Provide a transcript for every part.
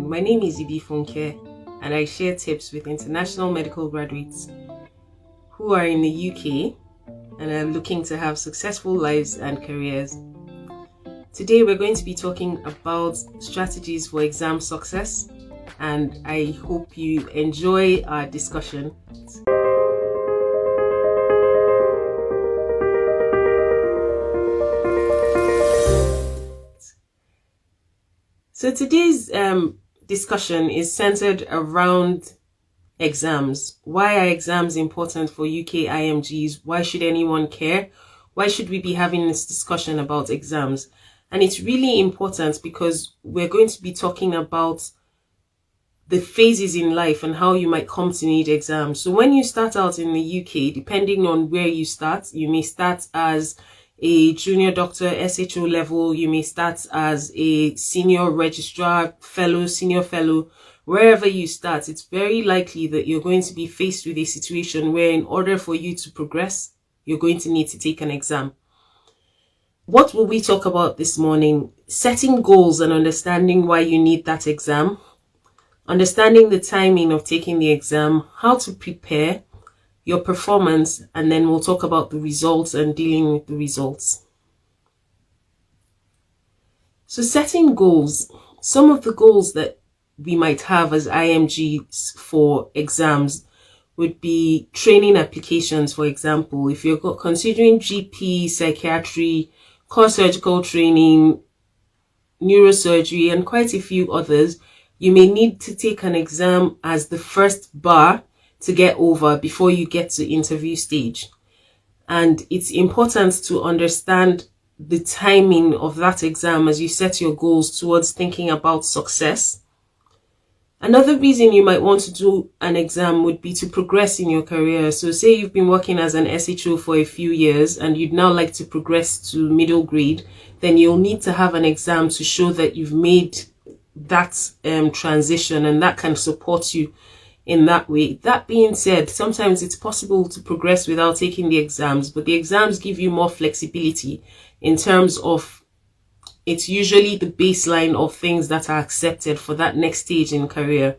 my name is Ibi Funke, and I share tips with international medical graduates who are in the UK and are looking to have successful lives and careers. Today we're going to be talking about strategies for exam success, and I hope you enjoy our discussion. So today's discussion is centered around exams. Why are exams important for UK IMGs? Why should anyone care? Why should we be having this discussion about exams? And it's really important because we're going to be talking about the phases in life and how you might come to need exams. So when you start out in the UK, depending on where you start, you may start as a junior doctor, SHO level, you may start as a senior registrar, fellow, senior fellow. Wherever you start, it's very likely that you're going to be faced with a situation where in order for you to progress, you're going to need to take an exam. What will we talk about this morning? Setting goals and understanding why you need that exam, understanding the timing of taking the exam, how to prepare, your performance, and then we'll talk about the results and dealing with the results. So setting goals, some of the goals that we might have as IMGs for exams would be training applications. For example, if you're considering GP, psychiatry, core surgical training, neurosurgery, and quite a few others, you may need to take an exam as the first bar to get over before you get to interview stage. And it's important to understand the timing of that exam as you set your goals towards thinking about success. Another reason you might want to do an exam would be to progress in your career. So say you've been working as an SHO for a few years and you'd now like to progress to middle grade, then you'll need to have an exam to show that you've made that transition, and that can support you in that way. That being said, sometimes it's possible to progress without taking the exams, but the exams give you more flexibility in terms of it's usually the baseline of things that are accepted for that next stage in career.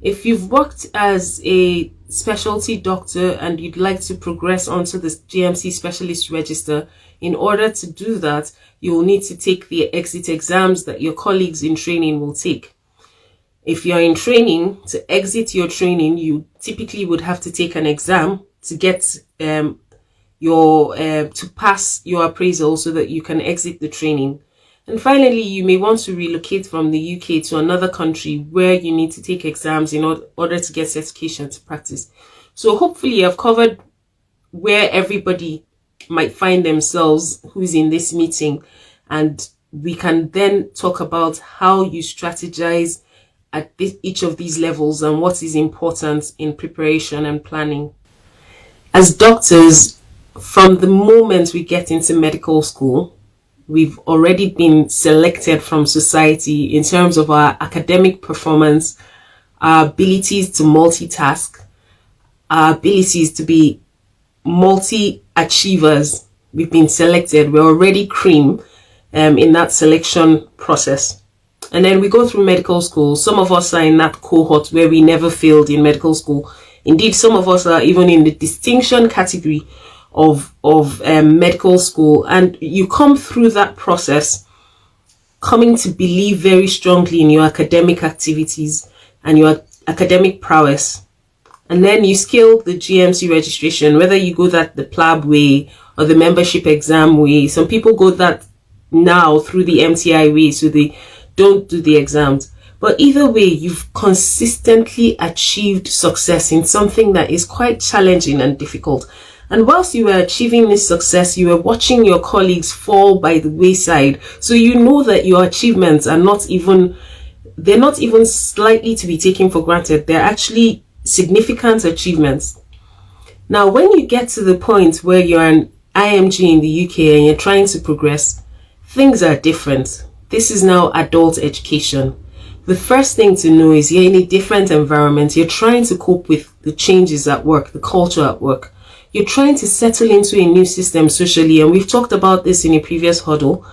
If you've worked as a specialty doctor and you'd like to progress onto the GMC specialist register, in order to do that, you will need to take the exit exams that your colleagues in training will take. If you're in training, to exit your training, you typically would have to take an exam to get to pass your appraisal so that you can exit the training. And finally, you may want to relocate from the UK to another country where you need to take exams in order to get certification to practice. So hopefully I've covered where everybody might find themselves who's in this meeting, and we can then talk about how you strategize at each of these levels and what is important in preparation and planning. As doctors, from the moment we get into medical school, we've already been selected from society in terms of our academic performance, our abilities to multitask, our abilities to be multi-achievers. We've been selected. We're already cream in that selection process. And then we go through medical school. Some of us are in that cohort where we never failed in medical school. Indeed, some of us are even in the distinction category of medical school. And you come through that process coming to believe very strongly in your academic activities and your academic prowess. And then you scale the GMC registration, whether you go that the PLAB way or the membership exam way. Some people go that now through the MTI way, so they don't do the exams. But either way, you've consistently achieved success in something that is quite challenging and difficult. And whilst you were achieving this success, you were watching your colleagues fall by the wayside. So you know that your achievements are not even slightly to be taken for granted. They're actually significant achievements. Now, when you get to the point where you're an IMG in the UK and you're trying to progress, things are different. This is now adult education. The first thing to know is you're in a different environment. You're trying to cope with the changes at work, the culture at work. You're trying to settle into a new system socially, and we've talked about this in a previous huddle.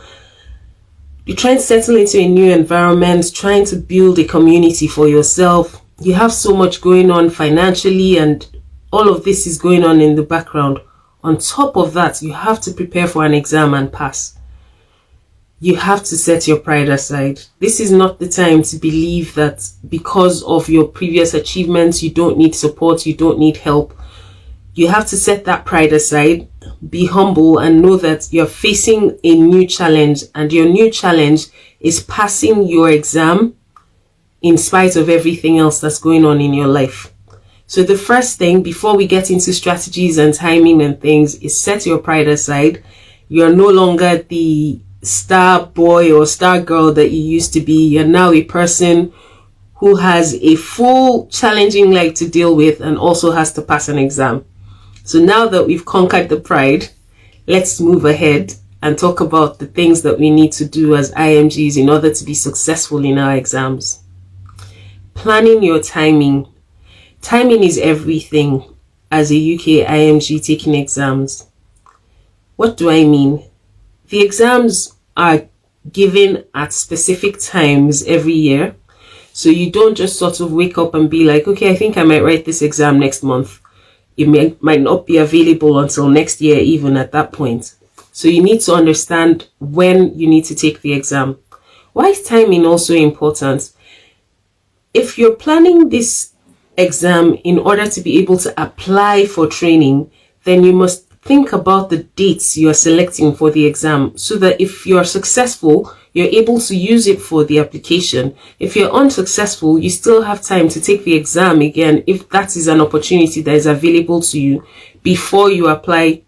You're trying to settle into a new environment, trying to build a community for yourself. You have so much going on financially, and all of this is going on in the background. On top of that, you have to prepare for an exam and pass. You have to set your pride aside. This is not the time to believe that because of your previous achievements, you don't need support, you don't need help. You have to set that pride aside, be humble, and know that you're facing a new challenge, and your new challenge is passing your exam in spite of everything else that's going on in your life. So the first thing, before we get into strategies and timing and things, is set your pride aside. You're no longer the star boy or star girl that you used to be. You're now a person who has a full challenging life to deal with and also has to pass an exam. So now that we've conquered the pride, let's move ahead and talk about the things that we need to do as IMGs in order to be successful in our exams. Planning your timing. Timing is everything as a UK IMG taking exams. What do I mean? The exams are given at specific times every year. So you don't just sort of wake up and be like, okay, I think I might write this exam next month. It might not be available until next year, even at that point. So you need to understand when you need to take the exam. Why is timing also important? If you're planning this exam in order to be able to apply for training, then you must think about the dates you are selecting for the exam so that if you're successful, you're able to use it for the application. If you're unsuccessful, you still have time to take the exam again if that is an opportunity that is available to you before you apply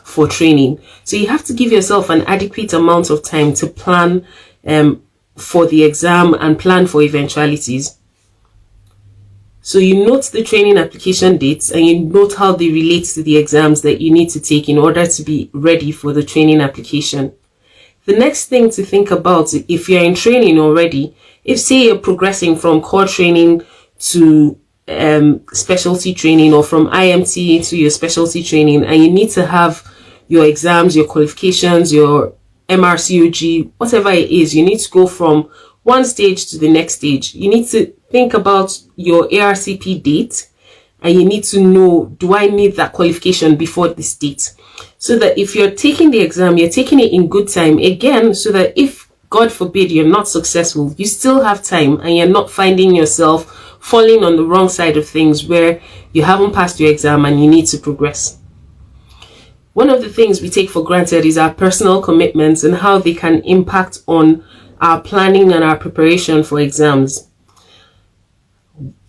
for training. So you have to give yourself an adequate amount of time to plan for the exam and plan for eventualities. So you note the training application dates and you note how they relate to the exams that you need to take in order to be ready for the training application. The next thing to think about, if you're in training already, if say you're progressing from core training to specialty training, or from IMT to your specialty training, and you need to have your exams, your qualifications, your MRCOG, whatever it is, you need to go from one stage to the next stage. You need to think about your ARCP date, and you need to know, do I need that qualification before this date? So that if you're taking the exam, you're taking it in good time again, so that if, God forbid, you're not successful, you still have time and you're not finding yourself falling on the wrong side of things where you haven't passed your exam and you need to progress. One of the things we take for granted is our personal commitments and how they can impact on our planning and our preparation for exams.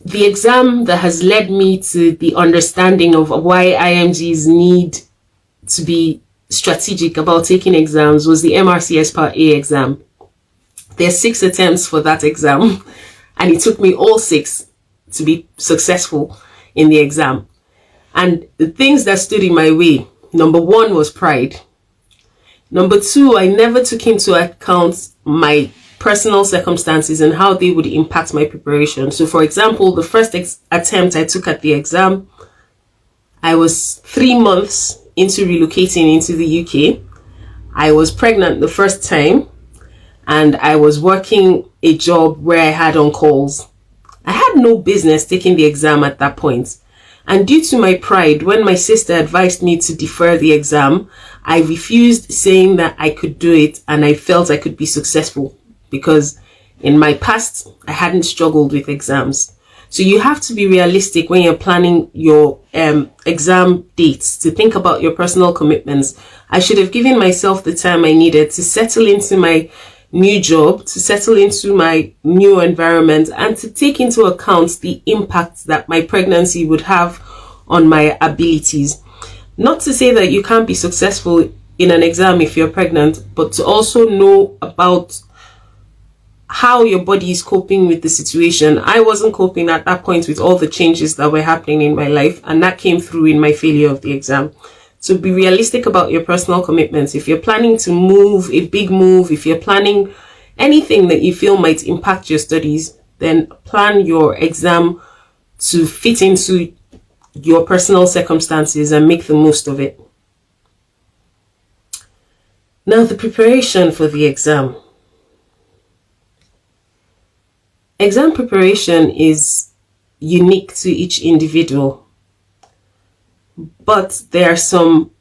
The exam that has led me to the understanding of why IMGs need to be strategic about taking exams was the MRCS Part A exam. There's 6 attempts for that exam, and it took me all 6 to be successful in the exam. And the things that stood in my way, number 1 was pride. Number 2, I never took into account my personal circumstances and how they would impact my preparation. So for example, the first attempt I took at the exam, I was 3 months into relocating into the UK. I was pregnant the first time, and I was working a job where I had on calls. I had no business taking the exam at that point. And due to my pride, when my sister advised me to defer the exam, I refused, saying that I could do it and I felt I could be successful because in my past, I hadn't struggled with exams. So you have to be realistic when you're planning your exam dates, to think about your personal commitments. I should have given myself the time I needed to settle into my new job, to settle into my new environment, and to take into account the impact that my pregnancy would have on my abilities. Not to say that you can't be successful in an exam if you're pregnant, but to also know about how your body is coping with the situation. I wasn't coping at that point with all the changes that were happening in my life, and that came through in my failure of the exam. So be realistic about your personal commitments. If you're planning to move, a big move, if you're planning anything that you feel might impact your studies, then plan your exam to fit into your personal circumstances and make the most of it. Now, the preparation for the exam. Exam preparation is unique to each individual, but there are some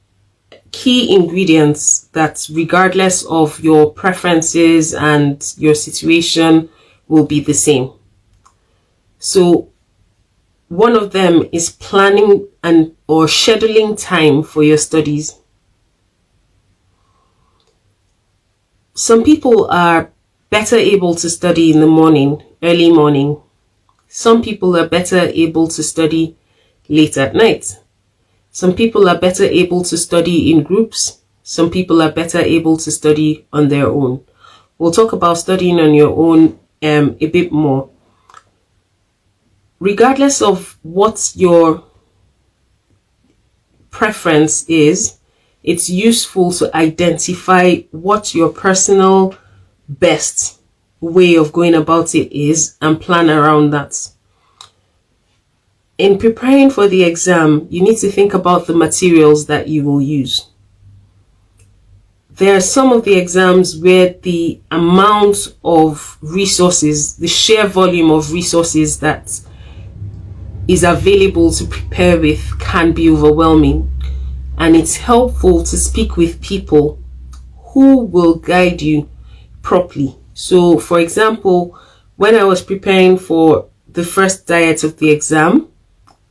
key ingredients that, regardless of your preferences and your situation, will be the same. So one of them is planning or scheduling time for your studies. Some people are better able to study in the morning, early morning. Some people are better able to study late at night. Some people are better able to study in groups. Some people are better able to study on their own. We'll talk about studying on your own a bit more. Regardless of what your preference is, it's useful to identify what your personal best way of going about it is and plan around that. In preparing for the exam, you need to think about the materials that you will use. There are some of the exams where the amount of resources, the sheer volume of resources that is available to prepare with can be overwhelming, and it's helpful to speak with people who will guide you properly. So, for example, when I was preparing for the first diet of the exam,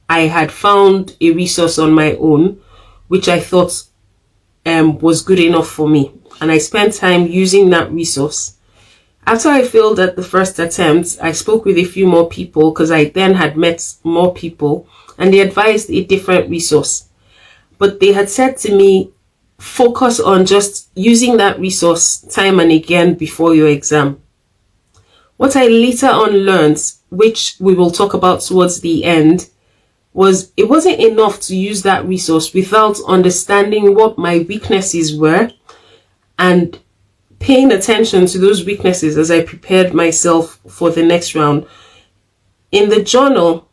I had found a resource on my own, which I thought was good enough for me. And I spent time using that resource. After I failed at the first attempt, I spoke with a few more people because I then had met more people, and they advised a different resource. But they had said to me, focus on just using that resource time and again before your exam. What I later on learned, which we will talk about towards the end, was it wasn't enough to use that resource without understanding what my weaknesses were and paying attention to those weaknesses as I prepared myself for the next round. In the journal,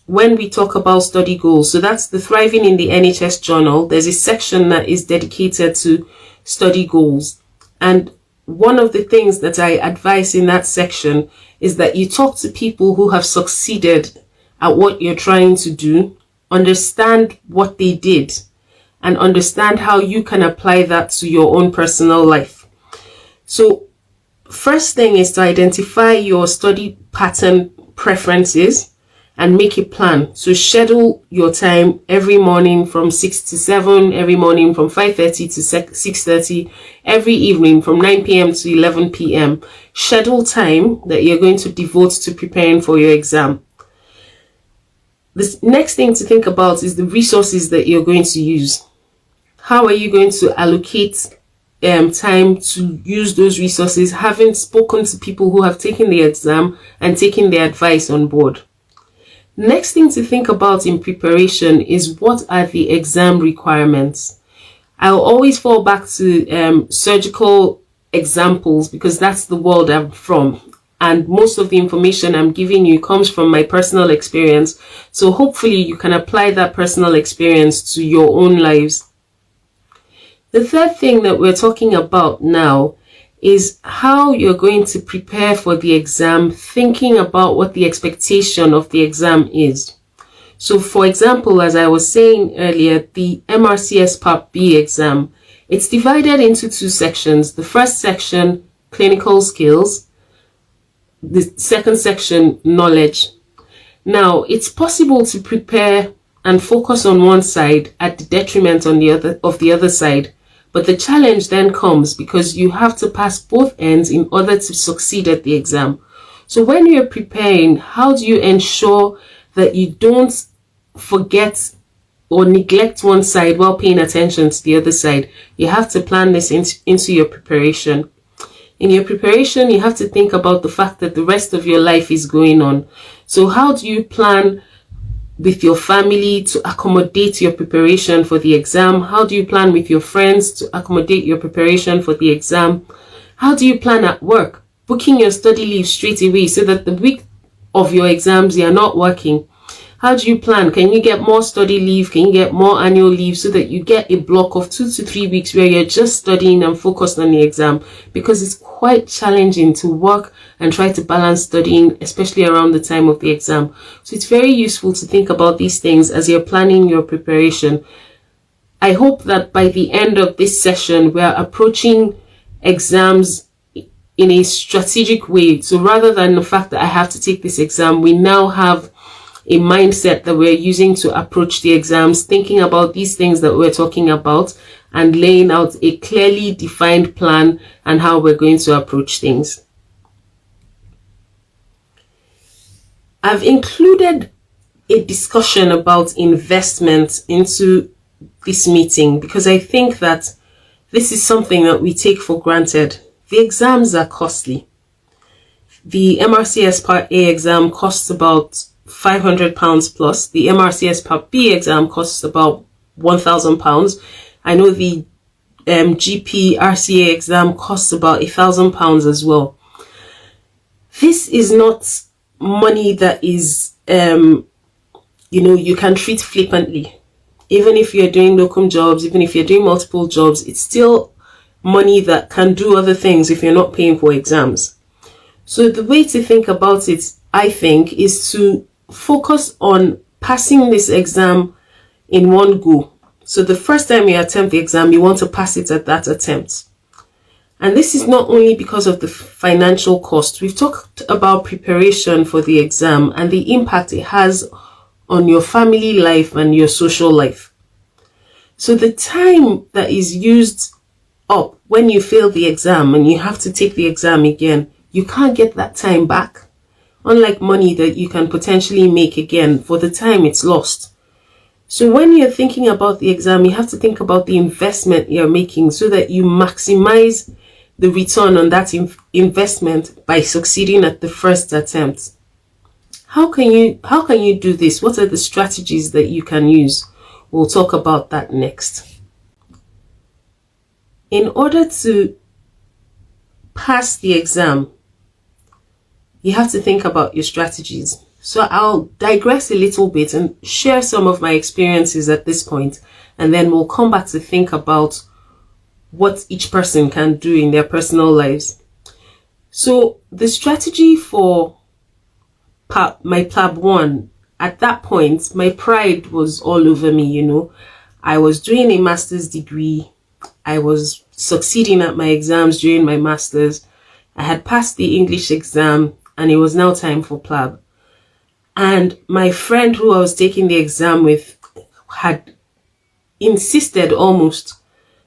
when we talk about study goals, so that's the Thriving in the NHS journal, there's a section that is dedicated to study goals. And one of the things that I advise in that section is that you talk to people who have succeeded at what you're trying to do, understand what they did, and understand how you can apply that to your own personal life. So first thing is to identify your study pattern preferences and make a plan. So schedule your time every morning from 6 to 7, every morning from 5:30 to 6:30, every evening from 9 p.m. to 11 p.m. Schedule time that you're going to devote to preparing for your exam. The next thing to think about is the resources that you're going to use. How are you going to allocate time to use those resources, having spoken to people who have taken the exam and taken their advice on board? Next thing to think about in preparation is what are the exam requirements. I'll always fall back to surgical examples because that's the world I'm from. And most of the information I'm giving you comes from my personal experience. So hopefully you can apply that personal experience to your own lives. The third thing that we're talking about now is how you're going to prepare for the exam, thinking about what the expectation of the exam is. So for example, as I was saying earlier, the MRCS Part B exam, it's divided into two sections. The first section, clinical skills. The second section, knowledge. Now, it's possible to prepare and focus on one side at the detriment of the other side. But the challenge then comes because you have to pass both ends in order to succeed at the exam. So when you're preparing, how do you ensure that you don't forget or neglect one side while paying attention to the other side? You have to plan this into your preparation. In your preparation, you have to think about the fact that the rest of your life is going on. So how do you plan with your family to accommodate your preparation for the exam? How do you plan with your friends to accommodate your preparation for the exam? How do you plan at work? Booking your study leave straight away so that the week of your exams, you are not working. How do you plan? Can you get more study leave? Can you get more annual leave so that you get a block of 2 to 3 weeks where you're just studying and focused on the exam? Because it's quite challenging to work and try to balance studying, especially around the time of the exam. So it's very useful to think about these things as you're planning your preparation. I hope that by the end of this session, we're approaching exams in a strategic way. So rather than the fact that I have to take this exam, we now have a mindset that we're using to approach the exams, thinking about these things that we're talking about and laying out a clearly defined plan and how we're going to approach things. I've included a discussion about investment into this meeting because I think that this is something that we take for granted. The exams are costly. The MRCS Part A exam costs about £500 plus. The MRCS Part B exam costs about £1,000. I know the GP RCA exam costs about £1,000 as well. This is not money that is, you can treat flippantly. Even if you're doing locum jobs, even if you're doing multiple jobs, it's still money that can do other things if you're not paying for exams. So the way to think about it, I think, is to focus on passing this exam in one go. So the first time you attempt the exam, you want to pass it at that attempt. And this is not only because of the financial cost. We've talked about preparation for the exam and the impact it has on your family life and your social life. So the time that is used up when you fail the exam and you have to take the exam again, you can't get that time back. Unlike money that you can potentially make again, for the time it's lost. So when you're thinking about the exam, you have to think about the investment you're making so that you maximize the return on that investment by succeeding at the first attempt. How can you do this? What are the strategies that you can use? We'll talk about that next. In order to pass the exam, you have to think about your strategies. So I'll digress a little bit and share some of my experiences at this point, and then we'll come back to think about what each person can do in their personal lives. So the strategy for my PLAB 1, at that point, my pride was all over me, I was doing a master's degree. I was succeeding at my exams during my master's. I had passed the English exam, and it was now time for PLAB. And my friend who I was taking the exam with had insisted almost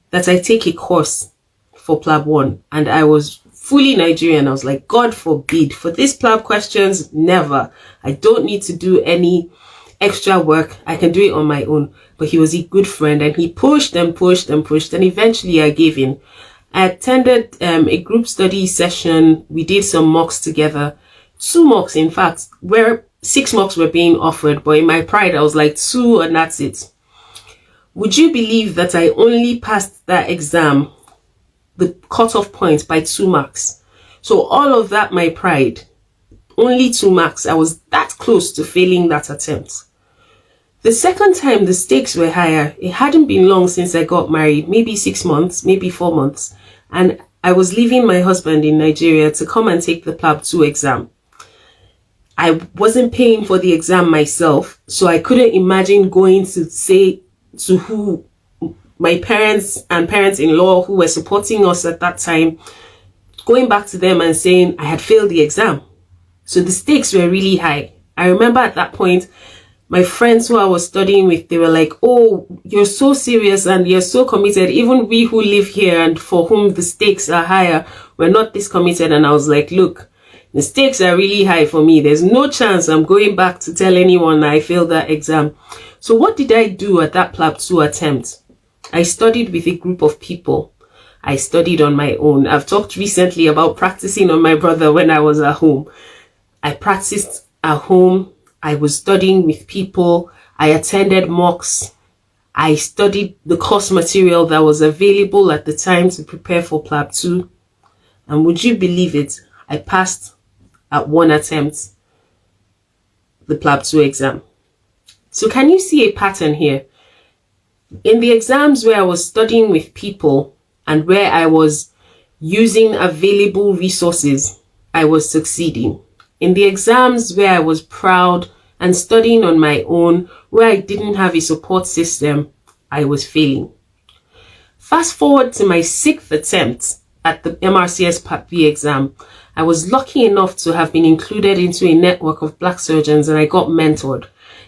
that I take a course for PLAB 1. And I was fully Nigerian. I was like, God forbid, for these PLAB questions, never. I don't need to do any extra work. I can do it on my own. But he was a good friend and he pushed and pushed and pushed. And eventually I gave in. I attended a group study session. We did some mocks together. 2 mocks, in fact, where 6 mocks were being offered. But in my pride, I was like 2 and that's it. Would you believe that I only passed that exam, the cutoff point, by 2 marks? So all of that, my pride, only 2 marks. I was that close to failing that attempt. The second time, the stakes were higher. It hadn't been long since I got married, maybe 6 months, maybe 4 months. And I was leaving my husband in Nigeria to come and take the PLAB 2 exam. I wasn't paying for the exam myself, so I couldn't imagine going to say to who my parents and parents-in-law who were supporting us at that time, going back to them and saying I had failed the exam. So the stakes were really high. I remember at that point, my friends who I was studying with, they were like, oh, you're so serious and you're so committed. Even we who live here and for whom the stakes are higher, we're not this committed. And I was like, look, the stakes are really high for me. There's no chance I'm going back to tell anyone I failed that exam. So what did I do at that PLAB 2 attempt? I studied with a group of people. I studied on my own. I've talked recently about practicing on my brother when I was at home. I practiced at home. I was studying with people. I attended mocks. I studied the course material that was available at the time to prepare for PLAB 2. And would you believe it? I passed at 1 attempt the PLAB 2 exam. So can you see a pattern here? In the exams where I was studying with people and where I was using available resources, I was succeeding. In the exams where I was proud and studying on my own, where I didn't have a support system, I was failing. Fast forward to my 6th attempt at the MRCS Part B exam. I was lucky enough to have been included into a network of Black surgeons, and I got mentored.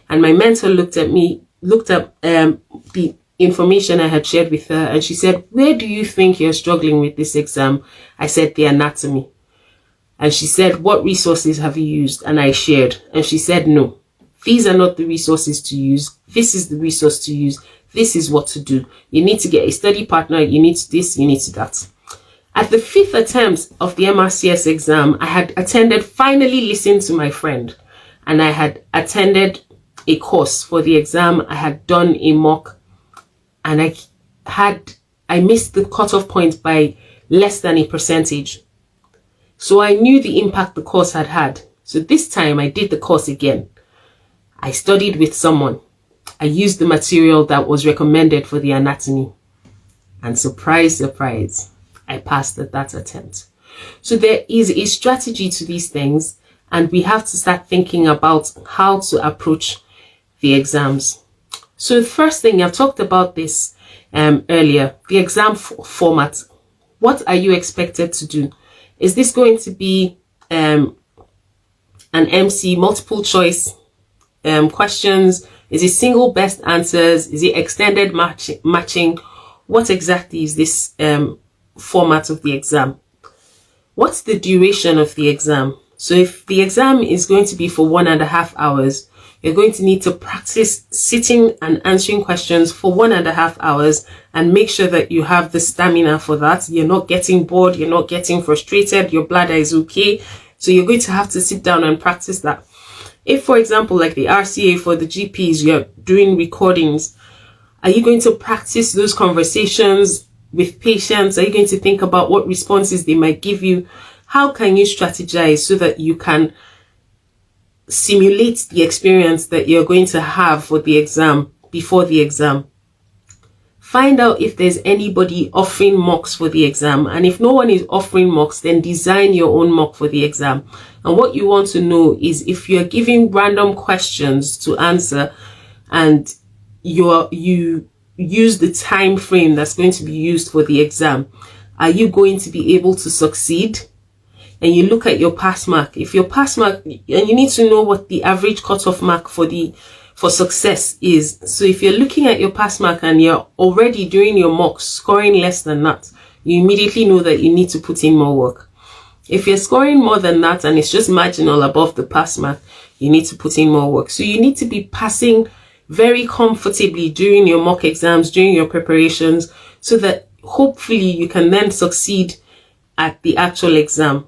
And my mentor looked at the information I had shared with her, and she said, "Where do you think you're struggling with this exam?" I said, "The anatomy." And she said, "What resources have you used?" And I shared. And she said, "No, these are not the resources to use. This is the resource to use. This is what to do. You need to get a study partner. You need this, you need that." At the 5th attempt of the MRCS exam, I had finally listened to my friend, and I had attended a course for the exam. I had done a mock, and I missed the cutoff point by less than a percentage. So I knew the impact the course had had. So this time I did the course again. I studied with someone. I used the material that was recommended for the anatomy. And surprise, surprise, I passed at that attempt. So there is a strategy to these things, and we have to start thinking about how to approach the exams. So the first thing, I've talked about this earlier, the exam format. What are you expected to do? Is this going to be an MC, multiple choice questions? Is it single best answers? Is it extended matching? What exactly is this format of the exam? What's the duration of the exam? So if the exam is going to be for 1.5 hours, you're going to need to practice sitting and answering questions for 1.5 hours, and make sure that you have the stamina for that. You're not getting bored. You're not getting frustrated. Your bladder is okay. So you're going to have to sit down and practice that. If, for example, like the RCA for the GPs, you're doing recordings, are you going to practice those conversations with patients? Are you going to think about what responses they might give you? How can you strategize so that you can simulate the experience that you're going to have for the exam before the exam? Find out if there's anybody offering mocks for the exam. And if no one is offering mocks, then design your own mock for the exam. And what you want to know is if you're giving random questions to answer and you use the time frame that's going to be used for the exam, are you going to be able to succeed? And you look at your pass mark. If your pass mark, and you need to know what the average cutoff mark for success is. So if you're looking at your pass mark and you're already doing your mock scoring less than that, you immediately know that you need to put in more work. If you're scoring more than that and it's just marginal above the pass mark, you need to put in more work. So you need to be passing very comfortably during your mock exams, during your preparations, so that hopefully you can then succeed at the actual exam.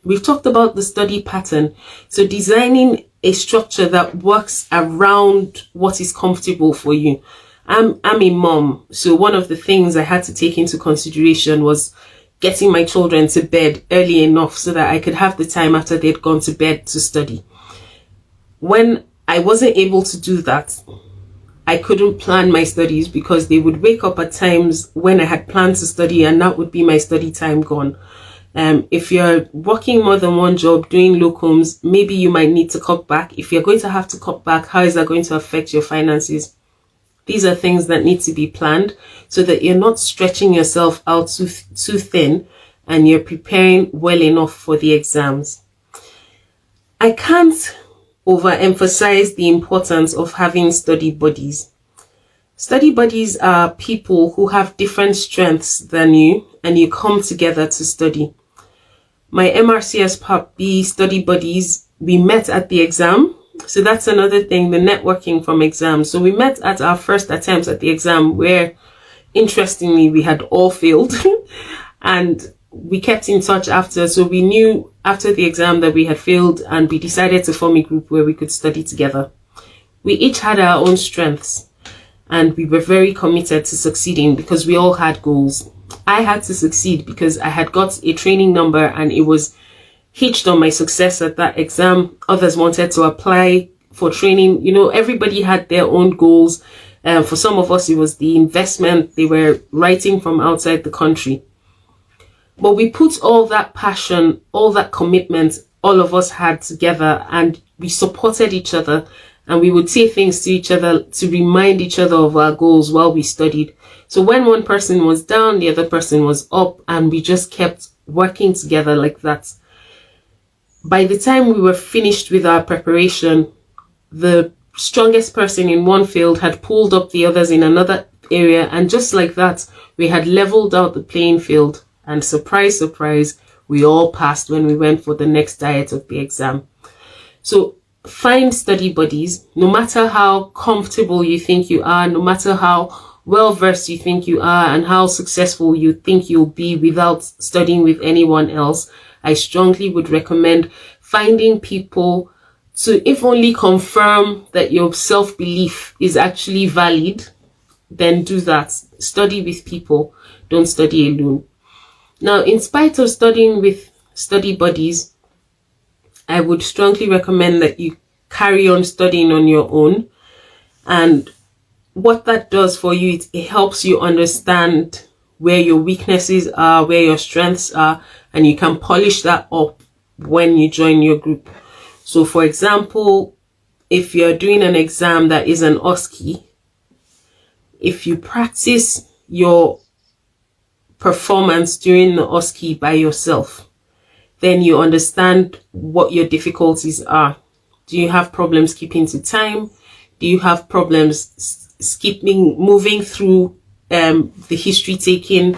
We've talked about the study pattern. So designing a structure that works around what is comfortable for you. I'm a mom, so one of the things I had to take into consideration was getting my children to bed early enough so that I could have the time after they'd gone to bed to study. When I wasn't able to do that, I couldn't plan my studies because they would wake up at times when I had planned to study, and that would be my study time gone. If you're working more than one job, doing locums, maybe you might need to cut back. If you're going to have to cut back, how is that going to affect your finances? These are things that need to be planned so that you're not stretching yourself out too thin, and you're preparing well enough for the exams. I can't overemphasize the importance of having study buddies. Study buddies are people who have different strengths than you, and you come together to study. My MRCS Part B study buddies, we met at the exam. So that's another thing, the networking from exams. So we met at our first attempt at the exam where, interestingly, we had all failed and we kept in touch after. So we knew after the exam that we had failed, and we decided to form a group where we could study together. We each had our own strengths, and we were very committed to succeeding because we all had goals. I had to succeed because I had got a training number and it was hitched on my success at that exam. Others wanted to apply for training. Everybody had their own goals. For some of us, it was the investment. They were writing from outside the country. But we put all that passion, all that commitment, all of us had together, and we supported each other, and we would say things to each other to remind each other of our goals while we studied. So when one person was down, the other person was up, and we just kept working together like that. By the time we were finished with our preparation, the strongest person in one field had pulled up the others in another area, and just like that, we had leveled out the playing field. And surprise, surprise, we all passed when we went for the next diet of the exam. So find study buddies. No matter how comfortable you think you are, no matter how well-versed you think you are, and how successful you think you'll be without studying with anyone else, I strongly would recommend finding people to, if only confirm that your self-belief is actually valid, then do that. Study with people. Don't study alone. Now, in spite of studying with study buddies, I would strongly recommend that you carry on studying on your own. And what that does for you, it helps you understand where your weaknesses are, where your strengths are, and you can polish that up when you join your group. So, for example, if you're doing an exam that is an OSCE, if you practice your performance during the OSCE by yourself, then you understand what your difficulties are. Do you have problems keeping to time? Do you have problems moving through the history taking?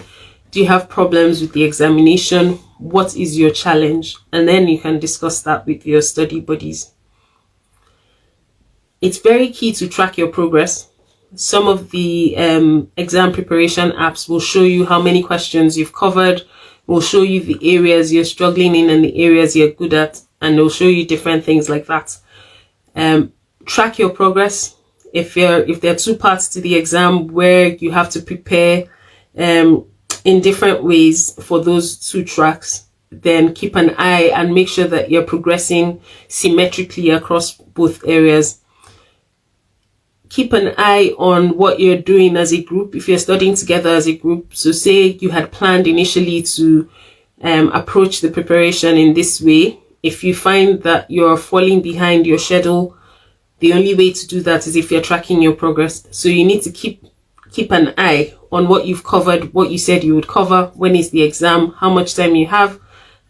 Do you have problems with the examination? What is your challenge? And then you can discuss that with your study buddies. It's very key to track your progress. Some of the exam preparation apps will show you how many questions you've covered, will show you the areas you're struggling in and the areas you're good at, and they'll show you different things like that. Track your progress. If there are two parts to the exam where you have to prepare in different ways for those two tracks, then keep an eye and make sure that you're progressing symmetrically across both areas. Keep an eye on what you're doing as a group. If you're studying together as a group, so say you had planned initially to approach the preparation in this way. If you find that you're falling behind your schedule, the only way to do that is if you're tracking your progress. So you need to keep an eye on what you've covered, what you said you would cover, when is the exam, how much time you have,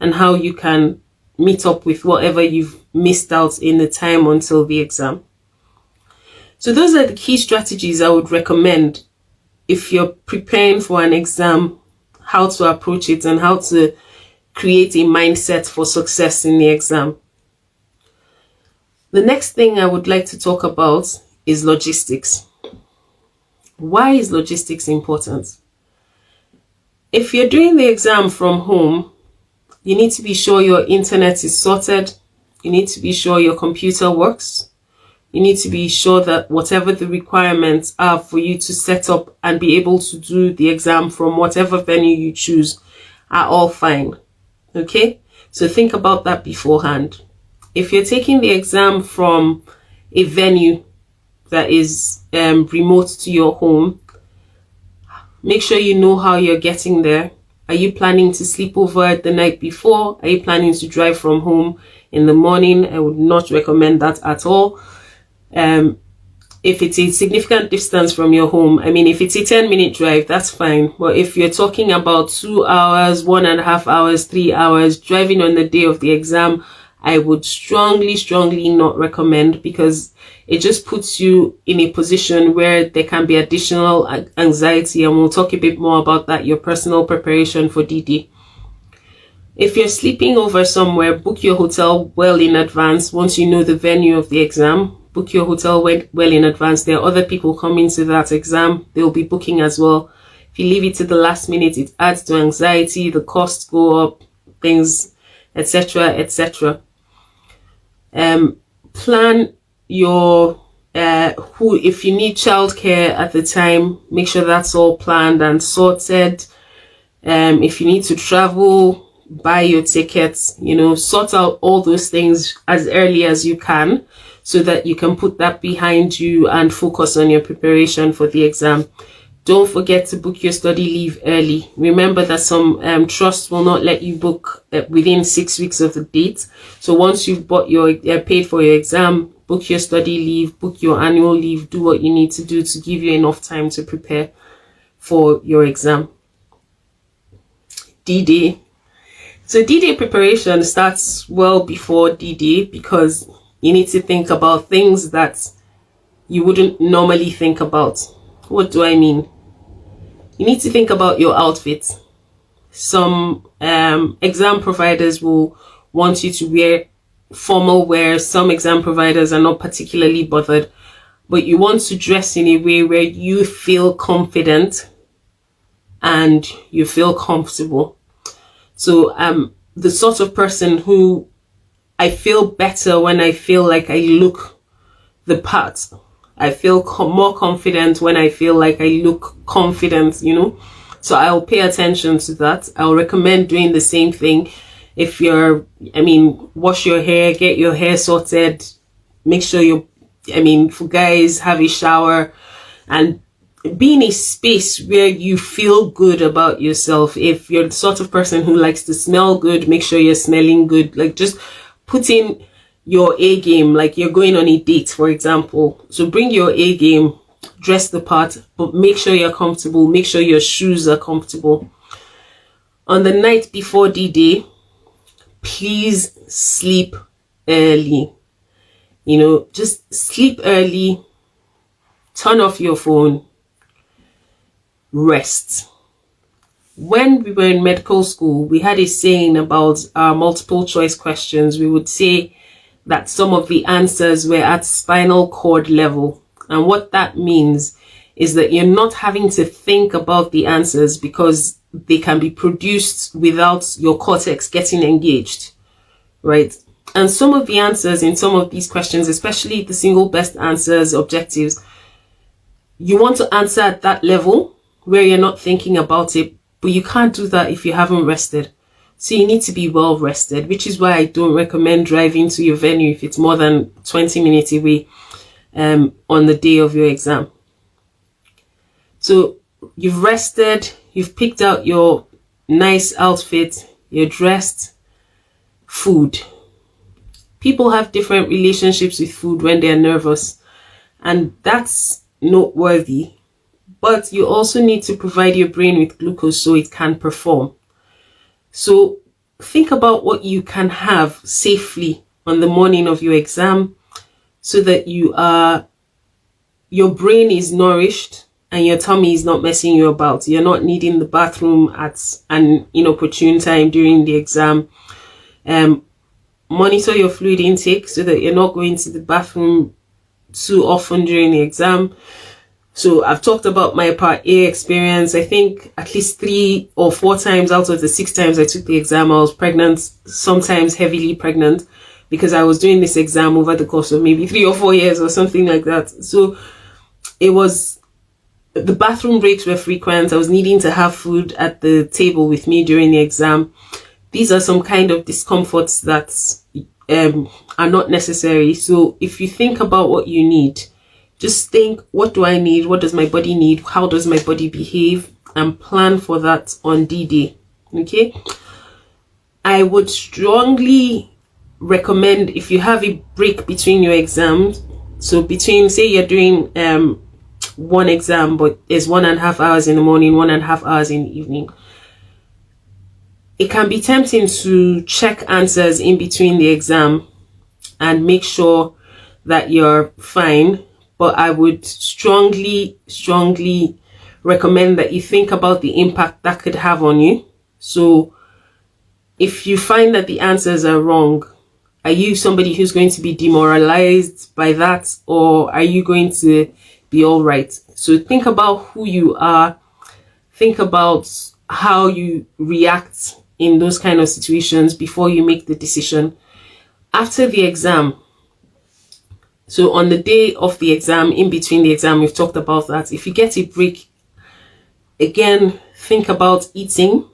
and how you can meet up with whatever you've missed out in the time until the exam. So those are the key strategies I would recommend if you're preparing for an exam, how to approach it and how to create a mindset for success in the exam. The next thing I would like to talk about is logistics. Why is logistics important? If you're doing the exam from home, you need to be sure your internet is sorted. You need to be sure your computer works. You need to be sure that whatever the requirements are for you to set up and be able to do the exam from whatever venue you choose are all fine. Okay? So think about that beforehand. If you're taking the exam from a venue that is remote to your home, make sure you know how you're getting there. Are you planning to sleep over the night before? Are you planning to drive from home in the morning? I would not recommend that at all. If it's a significant distance from your home, I mean, if it's a 10-minute drive, that's fine. But if you're talking about 2 hours, 1.5 hours, 3 hours driving on the day of the exam, I would strongly not recommend, because it just puts you in a position where there can be additional anxiety, and we'll talk a bit more about that, your personal preparation for DD. If you're sleeping over somewhere, book your hotel well in advance. Once you know the venue of the exam, book your hotel well in advance. There are other people coming to that exam. They'll be booking as well. If you leave it to the last minute, it adds to anxiety, the costs go up, things, etc., etc. Plan your if you need childcare at the time, make sure that's all planned and sorted. If you need to travel, buy your tickets, sort out all those things as early as you can, so that you can put that behind you and focus on your preparation for the exam. Don't forget to book your study leave early. Remember that some trusts will not let you book within 6 weeks of the date. So once you've bought paid for your exam, book your study leave, book your annual leave, do what you need to do to give you enough time to prepare for your exam. D-Day. So D-Day preparation starts well before D-Day because you need to think about things that you wouldn't normally think about. What do I mean? You need to think about your outfit. Some exam providers will want you to wear formal wear. Some exam providers are not particularly bothered, but you want to dress in a way where you feel confident and you feel comfortable. So I'm the sort of person who I feel better when I feel like I look the part. I feel more confident when I feel like I look confident, you know. So I'll pay attention to that. I'll recommend doing the same thing. If wash your hair, get your hair sorted, make sure for guys, have a shower and be in a space where you feel good about yourself. If you're the sort of person who likes to smell good, make sure you're smelling good. Like, just put in your A game, like you're going on a date, for example. So bring your A game, dress the part, but make sure you're comfortable. Make sure your shoes are comfortable. On the night before D-Day, please sleep early. You know, just sleep early, turn off your phone, rest. When we were in medical school, we had a saying about our multiple choice questions. We would say that some of the answers were at spinal cord level. And what that means is that you're not having to think about the answers because they can be produced without your cortex getting engaged, right? And some of the answers in some of these questions, especially the single best answers, objectives, you want to answer at that level where you're not thinking about it, but you can't do that if you haven't rested. So you need to be well rested, which is why I don't recommend driving to your venue if it's more than 20 minutes away on the day of your exam. So you've rested, you've picked out your nice outfit, you're dressed. Food. People have different relationships with food when they're nervous, and that's noteworthy. But you also need to provide your brain with glucose so it can perform. So think about what you can have safely on the morning of your exam so that your brain is nourished and your tummy is not messing you about. You're not needing the bathroom at an inopportune time during the exam. Monitor your fluid intake so that you're not going to the bathroom too often during the exam. So I've talked about my part A experience. I think at least 3 or 4 times out of the 6 times I took the exam, I was pregnant, sometimes heavily pregnant, because I was doing this exam over the course of maybe 3 or 4 years or something like that. So the bathroom breaks were frequent. I was needing to have food at the table with me during the exam. These are some kind of discomforts that are not necessary. So if you think about what you need, just think, what do I need? What does my body need? How does my body behave? And plan for that on D-Day. Okay. I would strongly recommend, if you have a break between your exams, so between, say you're doing one exam, but there's 1.5 hours in the morning, 1.5 hours in the evening. It can be tempting to check answers in between the exam and make sure that you're fine. But I would strongly recommend that you think about the impact that could have on you. So if you find that the answers are wrong, are you somebody who's going to be demoralized by that, or are you going to be all right? So think about who you are. Think about how you react in those kind of situations before you make the decision. After the exam, so on the day of the exam, in between the exam, we've talked about that. If you get a break, again, think about eating.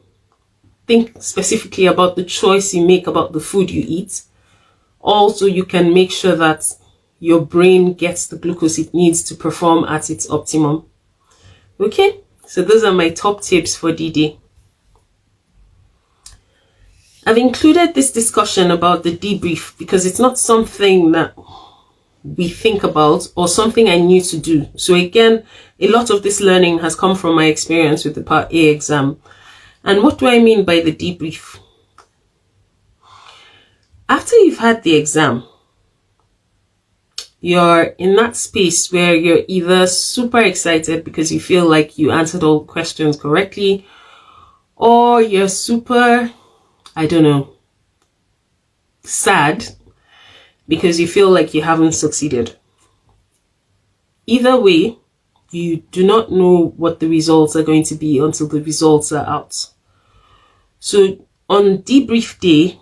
Think specifically about the choice you make about the food you eat. Also, you can make sure that your brain gets the glucose it needs to perform at its optimum. Okay, so those are my top tips for D-Day. I've included this discussion about the debrief because it's not something that we think about or something I knew to do. So again, a lot of this learning has come from my experience with the Part A exam. And what do I mean by the debrief? After you've had the exam, you're in that space where you're either super excited because you feel like you answered all questions correctly, or you're super, sad because you feel like you haven't succeeded. Either way, you do not know what the results are going to be until the results are out. So on debrief day,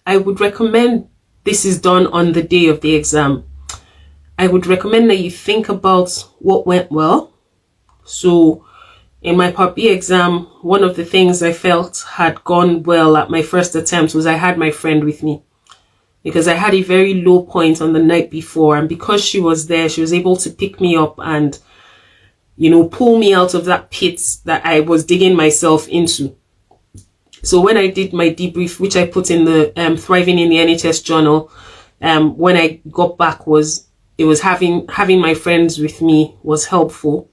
I would recommend this is done on the day of the exam. I would recommend that you think about what went well. So in my Part B exam, one of the things I felt had gone well at my first attempt was I had my friend with me, because I had a very low point on the night before, and because she was there, she was able to pick me up and, pull me out of that pit that I was digging myself into. So when I did my debrief, which I put in the Thriving in the NHS journal, when I got back it was having my friends with me was helpful.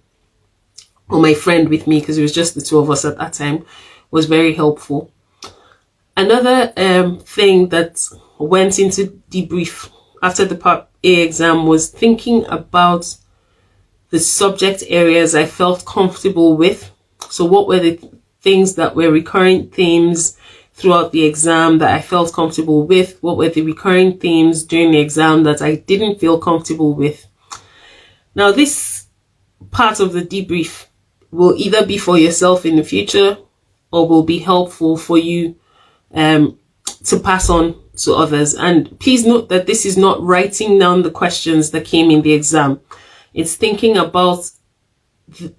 Or my friend with me, because it was just the two of us at that time, was very helpful. Another thing that went into debrief after the Part A exam was thinking about the subject areas I felt comfortable with. So what were the things that were recurring themes throughout the exam that I felt comfortable with? What were the recurring themes during the exam that I didn't feel comfortable with? Now, this part of the debrief will either be for yourself in the future or will be helpful for you to pass on to others. And please note that this is not writing down the questions that came in the exam. It's thinking about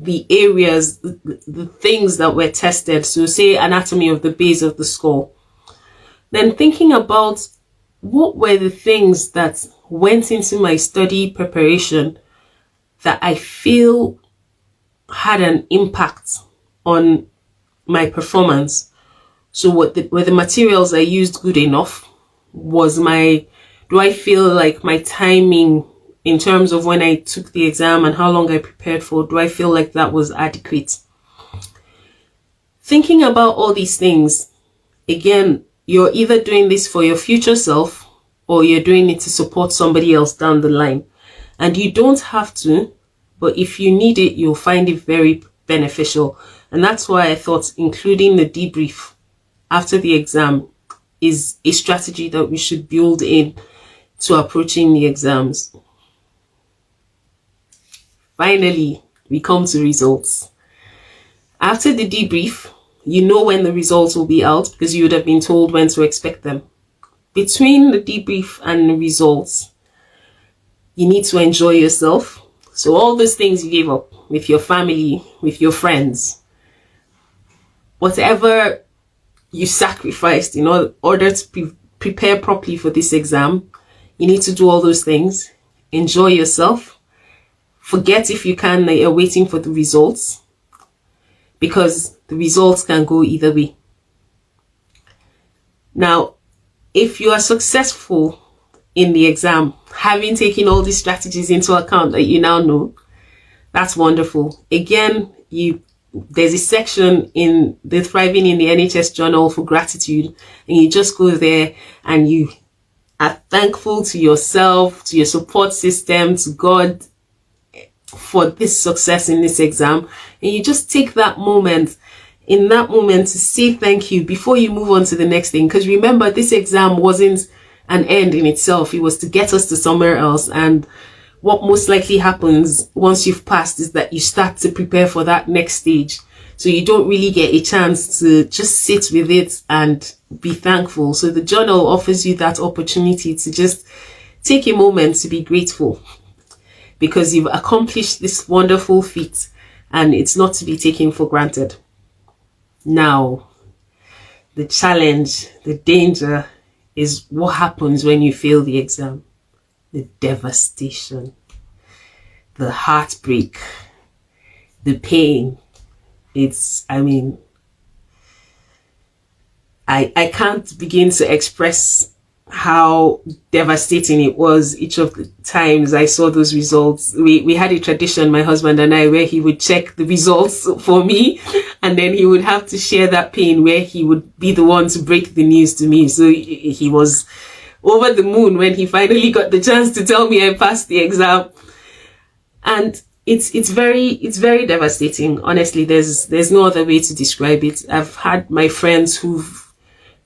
the areas, the things that were tested. So say anatomy of the base of the skull. Then thinking about what were the things that went into my study preparation that I feel had an impact on my performance. So were the materials I used good enough? Do I feel like my timing in terms of when I took the exam and how long I prepared for, do I feel like that was adequate? Thinking about all these things, again, you're either doing this for your future self or you're doing it to support somebody else down the line. And you don't have to, but if you need it, you'll find it very beneficial. And that's why I thought including the debrief after the exam is a strategy that we should build in to approaching the exams. Finally, we come to results. After the debrief, you know when the results will be out because you would have been told when to expect them. Between the debrief and the results, you need to enjoy yourself. So all those things you gave up with your family, with your friends, whatever you sacrificed in order to prepare properly for this exam, you need to do all those things. Enjoy yourself. Forget if you can that you're waiting for the results, because the results can go either way. Now, if you are successful in the exam, having taken all these strategies into account that you now know, that's wonderful. Again, there's a section in the Thriving in the NHS journal for gratitude, and you just go there and you are thankful to yourself, to your support system, to God for this success in this exam. And you just take that moment, in that moment, to say thank you before you move on to the next thing. Because remember, this exam wasn't an end in itself. It was to get us to somewhere else. And what most likely happens once you've passed is that you start to prepare for that next stage. So you don't really get a chance to just sit with it and be thankful. So the journal offers you that opportunity to just take a moment to be grateful, because you've accomplished this wonderful feat and it's not to be taken for granted. Now, the challenge, the danger is what happens when you fail the exam. the devastation, the heartbreak, the pain. I can't begin to express how devastating it was each of the times I saw those results. We had a tradition, my husband and I, where he would check the results for me, and then he would have to share that pain, where he would be the one to break the news to me. So he was over the moon when he finally got the chance to tell me I passed the exam. And it's very devastating. Honestly, there's no other way to describe it. I've had my friends who've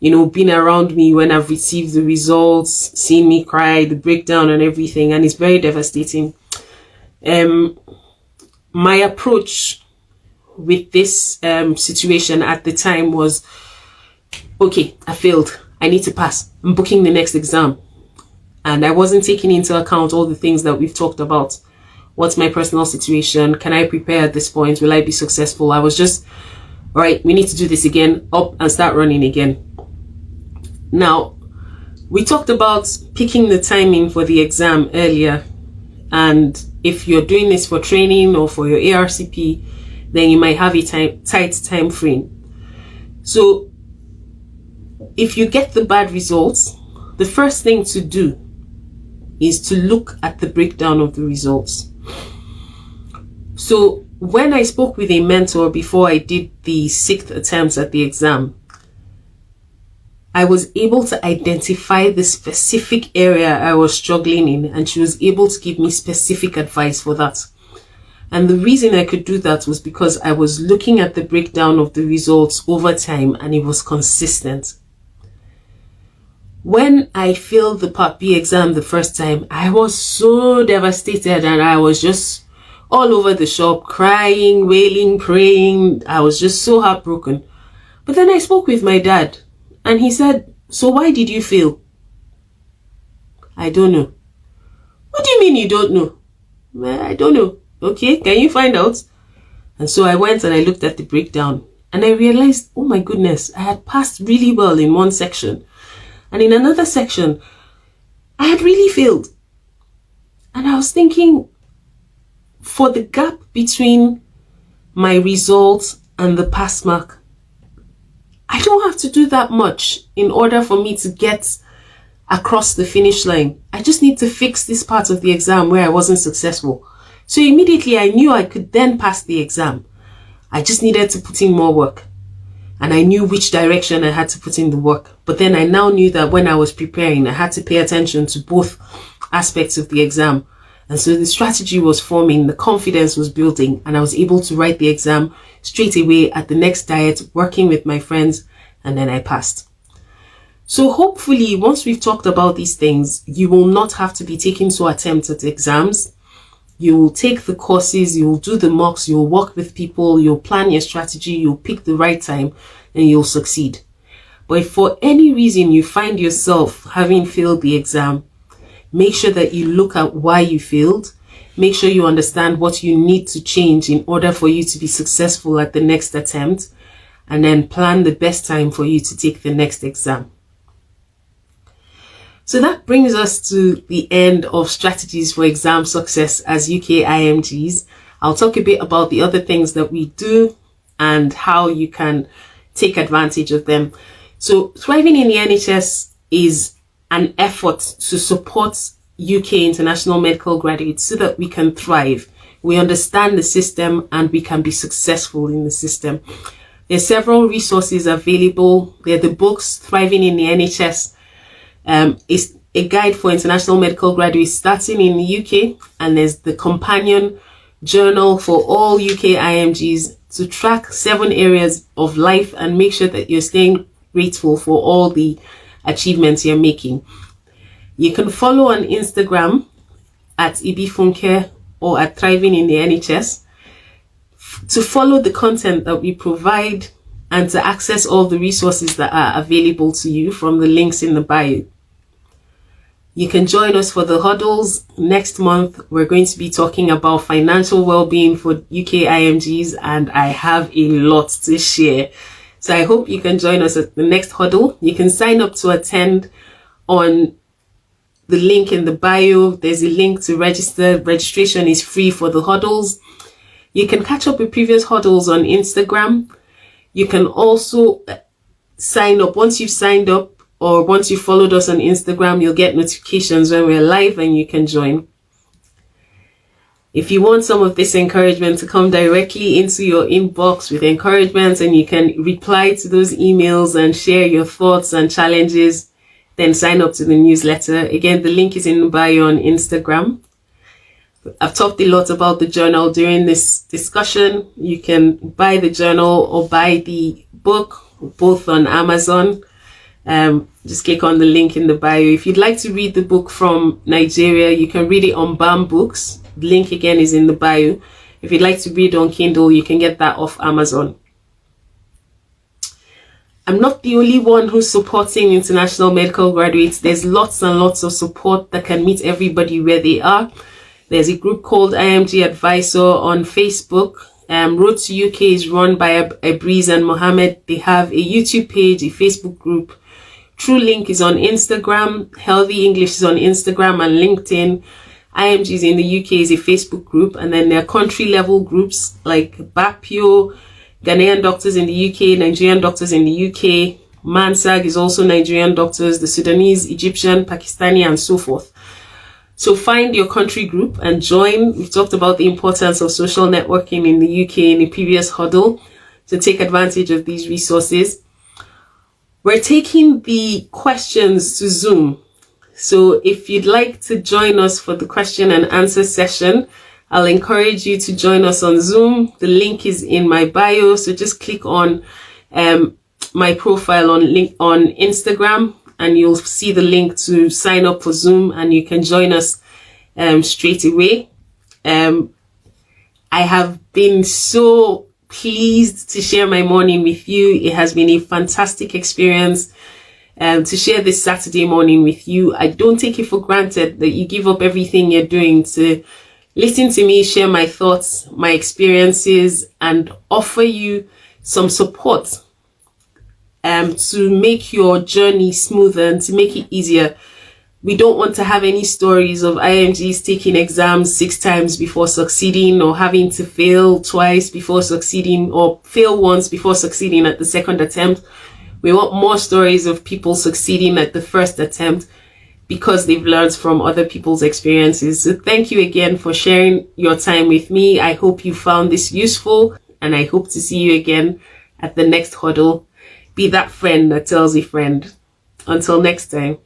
been around me when I've received the results, seen me cry, the breakdown and everything, and it's very devastating. My approach with this situation at the time was, okay, I failed. I need to pass. I'm booking the next exam. And I wasn't taking into account all the things that we've talked about. What's my personal situation? Can I prepare at this point? Will I be successful? I was just, all right, we need to do this again, up and start running again. Now, we talked about picking the timing for the exam earlier. And if you're doing this for training or for your ARCP, then you might have a tight time frame. So if you get the bad results, the first thing to do is to look at the breakdown of the results. So when I spoke with a mentor before I did the 6th attempt at the exam, I was able to identify the specific area I was struggling in, and she was able to give me specific advice for that. And the reason I could do that was because I was looking at the breakdown of the results over time, and it was consistent. When I failed the Part B exam the first time, I was so devastated, and I was just all over the shop, crying, wailing, praying. I was just so heartbroken. But then I spoke with my dad, and he said, so why did you fail? I don't know. What do you mean you don't know? Well, I don't know. Okay, can you find out? And so I went and I looked at the breakdown, and I realized, oh my goodness, I had passed really well in one section. And in another section, I had really failed. And I was thinking, for the gap between my results and the pass mark, I don't have to do that much in order for me to get across the finish line. I just need to fix this part of the exam where I wasn't successful. So immediately I knew I could then pass the exam. I just needed to put in more work. And I knew which direction I had to put in the work. But then I now knew that when I was preparing, I had to pay attention to both aspects of the exam. And so the strategy was forming, the confidence was building, and I was able to write the exam straight away at the next diet, working with my friends, and then I passed. So hopefully, once we've talked about these things, you will not have to be taking 2 attempts at exams. You will take the courses, you will do the mocks, you'll work with people, you'll plan your strategy, you'll pick the right time, and you'll succeed. But if for any reason you find yourself having failed the exam, make sure that you look at why you failed. Make sure you understand what you need to change in order for you to be successful at the next attempt, and then plan the best time for you to take the next exam. So that brings us to the end of strategies for exam success as UK IMGs. I'll talk a bit about the other things that we do and how you can take advantage of them. So thriving in the NHS is an effort to support UK international medical graduates so that we can thrive. We understand the system and we can be successful in the system. There are several resources available. There are the books, Thriving in the NHS, is a guide for international medical graduates starting in the UK, and there's the companion journal for all UK IMGs to track 7 areas of life and make sure that you're staying grateful for all the achievements you're making. You can follow on Instagram at Ibifunke or at Thriving in the NHS to follow the content that we provide and to access all the resources that are available to you from the links in the bio. You can join us for the huddles. Next month, we're going to be talking about financial well-being for UK IMGs, and I have a lot to share. So I hope you can join us at the next huddle. You can sign up to attend on the link in the bio. There's a link to register. Registration is free for the huddles. You can catch up with previous huddles on Instagram. You can also sign up. Once you've signed up or once you followed us on Instagram, you'll get notifications when we're live and you can join. If you want some of this encouragement to come directly into your inbox with encouragement, and you can reply to those emails and share your thoughts and challenges, then sign up to the newsletter. Again, the link is in the bio on Instagram. I've talked a lot about the journal during this discussion. You can buy the journal or buy the book, both on Amazon. Just click on the link in the bio. If you'd like to read the book from Nigeria, you can read it on BAM Books. The link again is in the bio. If you'd like to read on Kindle, you can get that off Amazon. I'm not the only one who's supporting international medical graduates. There's lots and lots of support that can meet everybody where they are. There's a group called IMG Advisor on Facebook. Road to UK is run by Abriz and Mohammed. They have a YouTube page, a Facebook group. True Link is on Instagram. Healthy English is on Instagram and LinkedIn. IMGs in the UK is a Facebook group. And then there are country level groups like BAPIO, Ghanaian doctors in the UK, Nigerian doctors in the UK. MANSAG is also Nigerian doctors, the Sudanese, Egyptian, Pakistani, and so forth. So find your country group and join. We've talked about the importance of social networking in the UK in a previous huddle, to take advantage of these resources. We're taking the questions to Zoom. So if you'd like to join us for the question and answer session, I'll encourage you to join us on Zoom. The link is in my bio. So just click on my profile on Instagram, and you'll see the link to sign up for Zoom, and you can join us straight away. I have been so pleased to share my morning with you. It has been a fantastic experience to share this Saturday morning with you. I don't take it for granted that you give up everything you're doing to listen to me share my thoughts, my experiences, and offer you some support to make your journey smoother and to make it easier. We don't want to have any stories of IMGs taking exams 6 times before succeeding, or having to fail twice before succeeding, or fail once before succeeding at the second attempt. We want more stories of people succeeding at the first attempt because they've learned from other people's experiences. So thank you again for sharing your time with me. I hope you found this useful, and I hope to see you again at the next huddle. Be that friend that tells a friend. Until next time.